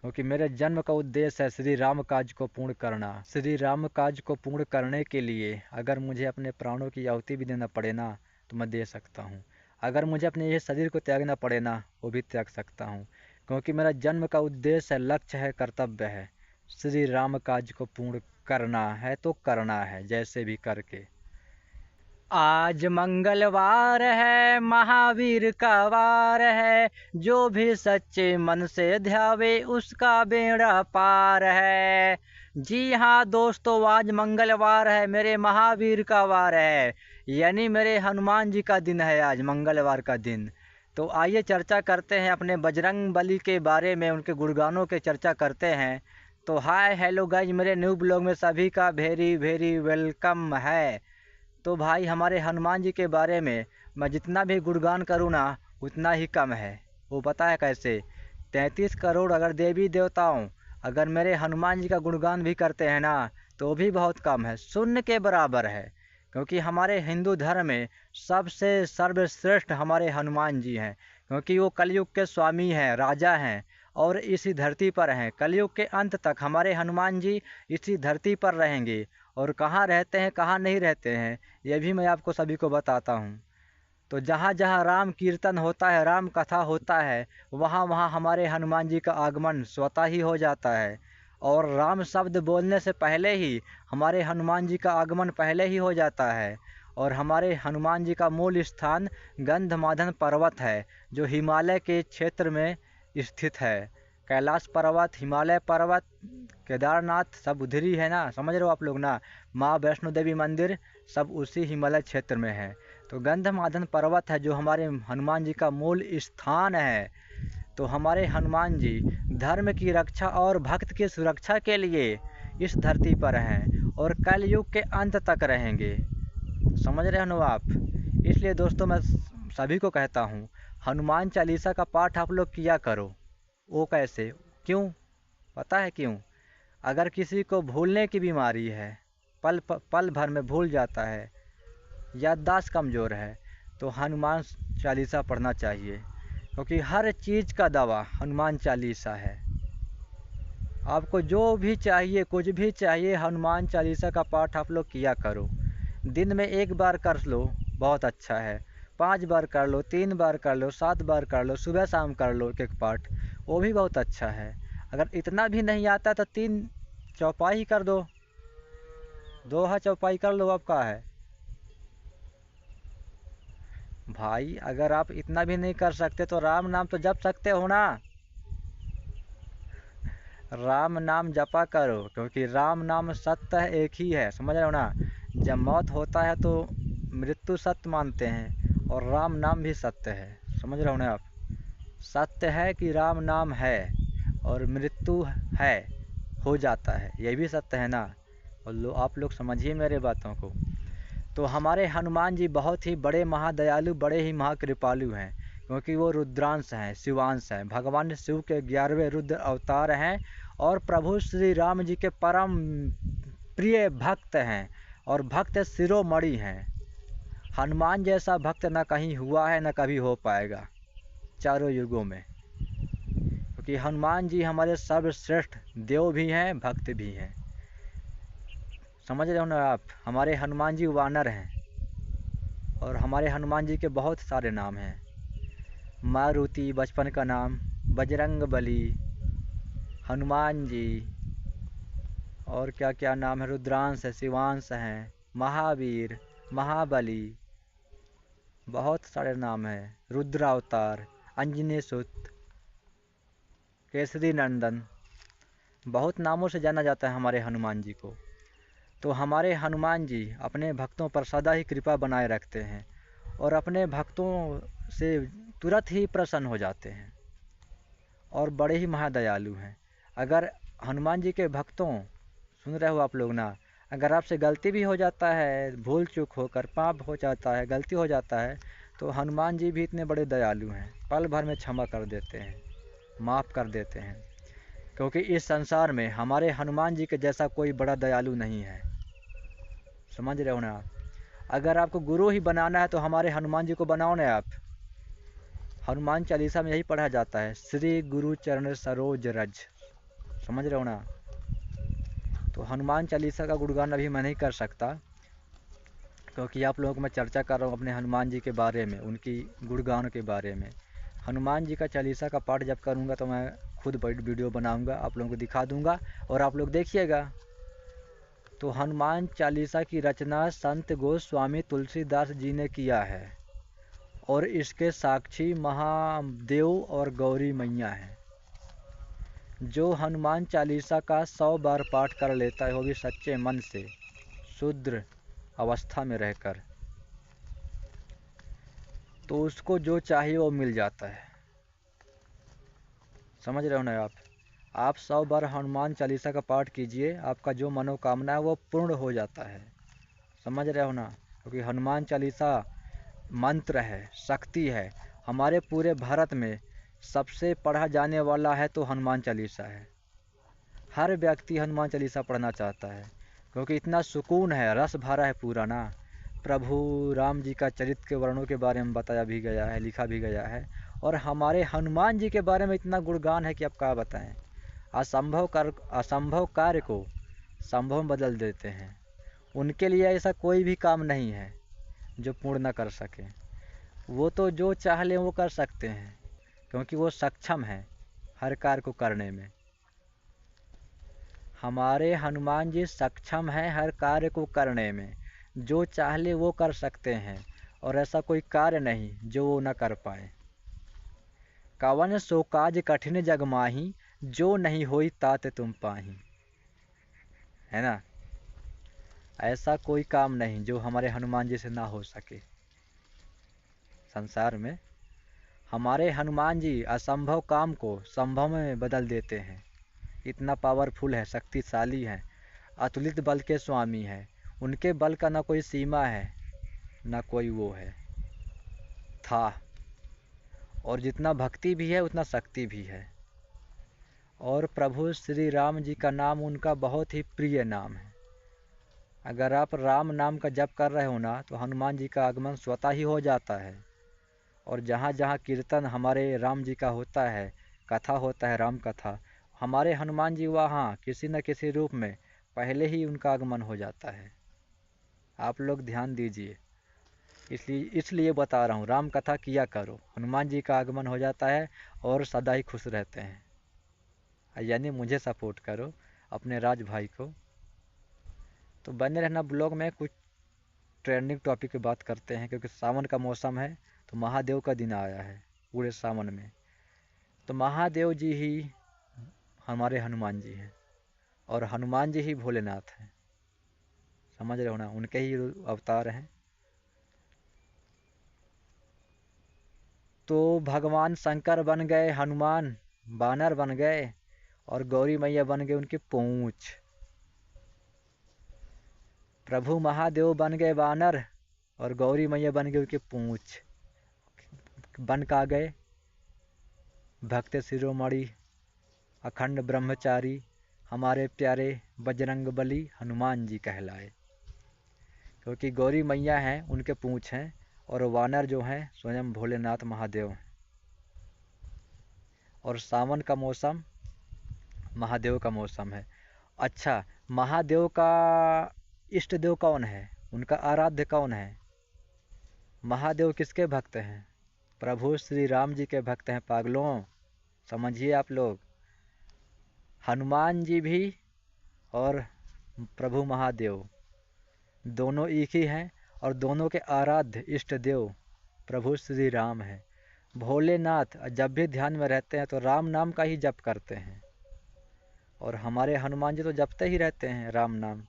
क्योंकि मेरे जन्म का उद्देश्य है श्री राम काज को पूर्ण करना। श्री राम काज को पूर्ण करने के लिए अगर मुझे अपने प्राणों की आहुति भी देना पड़े ना तो मैं दे सकता हूँ। अगर मुझे अपने ये शरीर को त्यागना पड़े ना वो भी त्याग सकता हूँ, क्योंकि मेरा जन्म का उद्देश्य है, लक्ष्य है, कर्तव्य है। श्री राम काज को पूर्ण करना है तो करना है, जैसे भी करके। आज मंगलवार है, महावीर का वार है, जो भी सच्चे मन से ध्यावे उसका बेड़ा पार है। जी हाँ दोस्तों, आज मंगलवार है, मेरे महावीर का वार है, यानी मेरे हनुमान जी का दिन है आज, मंगलवार का दिन। तो आइए चर्चा करते हैं अपने बजरंग बली के बारे में, उनके गुणगानों के चर्चा करते हैं। तो हाय हेलो गाइज, मेरे न्यू ब्लॉग में सभी का वेरी वेरी वेलकम है। तो भाई हमारे हनुमान जी के बारे में मैं जितना भी गुणगान करूँ ना उतना ही कम है। वो पता है कैसे? 33 करोड़ अगर देवी देवताओं अगर मेरे हनुमान जी का गुणगान भी करते हैं ना तो भी बहुत कम है, शून्य के बराबर है। क्योंकि हमारे हिंदू धर्म में सबसे सर्वश्रेष्ठ हमारे हनुमान जी हैं, क्योंकि वो कलयुग के स्वामी हैं, राजा हैं और इसी धरती पर हैं। कलयुग के अंत तक हमारे हनुमान जी इसी धरती पर रहेंगे। और कहाँ रहते हैं कहाँ नहीं रहते हैं ये भी मैं आपको सभी को बताता हूँ। तो जहाँ जहाँ राम कीर्तन होता है, राम कथा होता है, वहाँ वहाँ हमारे हनुमान जी का आगमन स्वतः ही हो जाता है। और राम शब्द बोलने से पहले ही हमारे हनुमान जी का आगमन पहले ही हो जाता है। और हमारे हनुमान जी का मूल स्थान गंधमादन पर्वत है, जो हिमालय के क्षेत्र में स्थित है। कैलाश पर्वत, हिमालय पर्वत, केदारनाथ सब उधर ही है ना, समझ रहे हो आप लोग ना। माँ वैष्णो देवी मंदिर सब उसी हिमालय क्षेत्र में है। तो गंधमादन पर्वत है जो हमारे हनुमान जी का मूल स्थान है। तो हमारे हनुमान जी धर्म की रक्षा और भक्त की सुरक्षा के लिए इस धरती पर हैं और कलयुग के अंत तक रहेंगे। समझ रहे हो आप? इसलिए दोस्तों मैं सभी को कहता हूँ, हनुमान चालीसा का पाठ आप लोग किया करो। वो कैसे? क्यों? पता है क्यों? अगर किसी को भूलने की बीमारी है, पल भर में भूल जाता है, याददाश्त कमज़ोर है, तो हनुमान चालीसा पढ़ना चाहिए, क्योंकि हर चीज़ का दवा हनुमान चालीसा है। आपको जो भी चाहिए, कुछ भी चाहिए, हनुमान चालीसा का पाठ आप लोग किया करो। दिन में 1 बार कर लो बहुत अच्छा है, 5 बार कर लो, 3 बार कर लो, 7 बार कर लो, सुबह शाम कर लो एक पाठ, वो भी बहुत अच्छा है। अगर इतना भी नहीं आता तो 3 चौपाई कर दो, दोहा चौपाई कर लो, आपका है भाई। अगर आप इतना भी नहीं कर सकते तो राम नाम तो जप सकते हो ना। राम नाम जपा करो, क्योंकि राम नाम सत्य है, एक ही है, समझ रहे हो ना। जब मौत होता है तो मृत्यु सत्य मानते हैं और राम नाम भी सत्य है, समझ रहे हो ना आप। सत्य है कि राम नाम है और मृत्यु है, हो जाता है, ये भी सत्य है ना। और आप लोग समझिए मेरे बातों को। तो हमारे हनुमान जी बहुत ही बड़े महादयालु, बड़े ही महाकृपालु हैं, क्योंकि वो रुद्रांश हैं, शिवांश हैं, भगवान शिव के 11वें रुद्र अवतार हैं और प्रभु श्री राम जी के परम प्रिय भक्त हैं और भक्त शिरोमणि हैं। हनुमान जैसा भक्त न कहीं हुआ है, न कभी हो पाएगा चारों युगों में, क्योंकि हनुमान जी हमारे सर्वश्रेष्ठ देव भी हैं, भक्त भी हैं। समझ रहे हो ना आप। हमारे हनुमान जी वानर हैं और हमारे हनुमान जी के बहुत सारे नाम हैं। मारुति बचपन का नाम, बजरंग बली, हनुमान जी, और क्या क्या नाम है, रुद्रांश है, शिवांश हैं, महावीर, महाबली, बहुत सारे नाम हैं, रुद्रावतार, अंजनी सुत, केसरी नंदन, बहुत नामों से जाना जाता है हमारे हनुमान जी को। तो हमारे हनुमान जी अपने भक्तों पर सदा ही कृपा बनाए रखते हैं और अपने भक्तों से तुरंत ही प्रसन्न हो जाते हैं और बड़े ही महादयालु हैं। अगर हनुमान जी के भक्तों, सुन रहे हो आप लोग ना, अगर आपसे गलती भी हो जाता है, भूल चूक होकर पाप हो जाता है, गलती हो जाता है, तो हनुमान जी भी इतने बड़े दयालु हैं, पल भर में क्षमा कर देते हैं, माफ़ कर देते हैं। क्योंकि इस संसार में हमारे हनुमान जी के जैसा कोई बड़ा दयालु नहीं है, समझ रहे हो ना आप। अगर आपको गुरु ही बनाना है तो हमारे हनुमान जी को बनाओ ना आप। हनुमान चालीसा में यही पढ़ा जाता है, श्री गुरु चरण सरोज रज, समझ रहे हो ना। तो हनुमान चालीसा का गुणगान अभी मैं नहीं कर सकता, क्योंकि आप लोगों को मैं चर्चा कर रहा हूँ अपने हनुमान जी के बारे में, उनकी गुणगान के बारे में। हनुमान जी का चालीसा का पाठ जब करूँगा तो मैं खुद वीडियो बनाऊँगा, आप लोगों को दिखा दूँगा और आप लोग देखिएगा। तो हनुमान चालीसा की रचना संत गोस्वामी तुलसीदास जी ने किया है और इसके साक्षी महादेव और गौरी मैया हैं। जो हनुमान चालीसा का 100 बार पाठ कर लेता है वो भी सच्चे मन से, शुद्र अवस्था में रहकर, तो उसको जो चाहिए वो मिल जाता है। समझ रहे हो ना आप 100 बार हनुमान चालीसा का पाठ कीजिए, आपका जो मनोकामना है वो पूर्ण हो जाता है। समझ रहे हो ना, क्योंकि हनुमान चालीसा मंत्र है, शक्ति है। हमारे पूरे भारत में सबसे पढ़ा जाने वाला है तो हनुमान चालीसा है। हर व्यक्ति हनुमान चालीसा पढ़ना चाहता है, क्योंकि इतना सुकून है, रस भरा है पूरा ना। प्रभु राम जी का चरित्र के वर्णों के बारे में बताया भी गया है, लिखा भी गया है, और हमारे हनुमान जी के बारे में इतना गुणगान है कि आप क्या बताएं। असंभव कार्य को संभव में बदल देते हैं। उनके लिए ऐसा कोई भी काम नहीं है जो पूर्ण न कर सके। वो तो जो चाह लें वो कर सकते हैं, क्योंकि वो सक्षम हैं हर कार्य को करने में। हमारे हनुमान जी सक्षम हैं हर कार्य को करने में, जो चाह ले वो कर सकते हैं, और ऐसा कोई कार्य नहीं जो वो न कर पाए। कवन सो काज कठिन जग माही, जो नहीं होई तात तुम पाही, है ना। ऐसा कोई काम नहीं जो हमारे हनुमान जी से ना हो सके संसार में। हमारे हनुमान जी असंभव काम को संभव में बदल देते हैं। इतना पावरफुल है, शक्तिशाली है, अतुलित बल के स्वामी है। उनके बल का ना कोई सीमा है, ना कोई वो है था। और जितना भक्ति भी है उतना शक्ति भी है। और प्रभु श्री राम जी का नाम उनका बहुत ही प्रिय नाम है। अगर आप राम नाम का जप कर रहे हो ना, तो हनुमान जी का आगमन स्वतः ही हो जाता है। और जहाँ जहाँ कीर्तन हमारे राम जी का होता है, कथा होता है, राम कथा, हमारे हनुमान जी वहाँ किसी न किसी रूप में पहले ही उनका आगमन हो जाता है। आप लोग ध्यान दीजिए, इसलिए बता रहा हूँ, राम कथा किया करो, हनुमान जी का आगमन हो जाता है और सदा ही खुश रहते हैं। यानी मुझे सपोर्ट करो, अपने राज भाई को। तो बने रहना ब्लॉग में। कुछ ट्रेंडिंग टॉपिक की बात करते हैं, क्योंकि सावन का मौसम है, तो महादेव का दिन आया है पूरे सावन में। तो महादेव जी ही हमारे हनुमान जी हैं, और हनुमान जी ही भोलेनाथ हैं। समझ रहे हो ना, उनके ही अवतार हैं। तो भगवान शंकर बन गए हनुमान, बानर बन गए, और गौरी मैया बन गए उनकी पूंछ। प्रभु महादेव बन गए बानर, और गौरी मैया बन गई उनकी पूंछ। बन का गए भक्त शिरोमणि अखंड ब्रह्मचारी, हमारे प्यारे बजरंगबली हनुमान जी कहलाए। क्योंकि गौरी मैया हैं, उनके पूंछ हैं, और वानर जो हैं स्वयं भोलेनाथ महादेव हैं। और सावन का मौसम महादेव का मौसम है। अच्छा, महादेव का इष्ट देव कौन है, उनका आराध्य कौन है? महादेव किसके भक्त हैं? प्रभु श्री राम जी के भक्त हैं पागलों, समझिए आप लोग। हनुमान जी भी और प्रभु महादेव दोनों एक ही हैं, और दोनों के आराध्य इष्ट देव प्रभु श्री राम हैं। भोलेनाथ जब भी ध्यान में रहते हैं तो राम नाम का ही जप करते हैं, और हमारे हनुमान जी तो जपते ही रहते हैं राम नाम।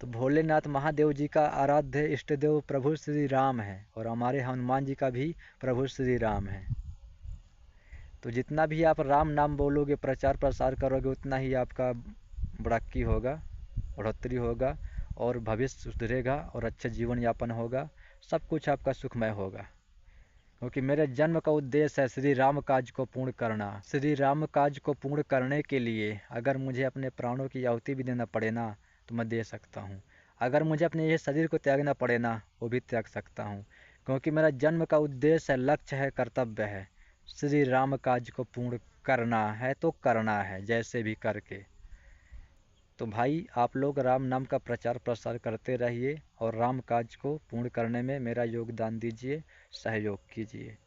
तो भोलेनाथ महादेव जी का आराध्य इष्ट देव प्रभु श्री राम है, और हमारे हनुमान जी का भी प्रभु श्री राम है। तो जितना भी आप राम नाम बोलोगे, प्रचार प्रसार करोगे, उतना ही आपका बढ़ोतरी होगा, बढ़ोतरी होगा, और भविष्य सुधरेगा, और अच्छा जीवन यापन होगा, सब कुछ आपका सुखमय होगा। क्योंकि मेरे जन्म का उद्देश्य है श्री राम काज को पूर्ण करना। श्री राम काज को पूर्ण करने के लिए अगर मुझे अपने प्राणों की आहुति भी देना पड़े ना, तो मैं दे सकता हूँ। अगर मुझे अपने ये शरीर को त्यागना पड़े ना, वो भी त्याग सकता हूँ। क्योंकि मेरा जन्म का उद्देश्य है, लक्ष्य है, कर्तव्य है। श्री राम काज को पूर्ण करना है तो करना है, जैसे भी करके। तो भाई आप लोग राम नाम का प्रचार प्रसार करते रहिए और राम काज को पूर्ण करने में मेरा योगदान दीजिए, सहयोग कीजिए।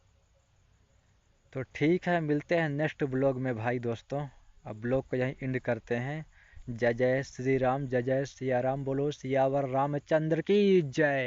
तो ठीक है, मिलते हैं नेक्स्ट ब्लॉग में भाई दोस्तों। अब ब्लॉग को यहीं एंड करते हैं। जय जय श्री राम, जय जय सिया राम, बोलो सियावर रामचंद्र की जय।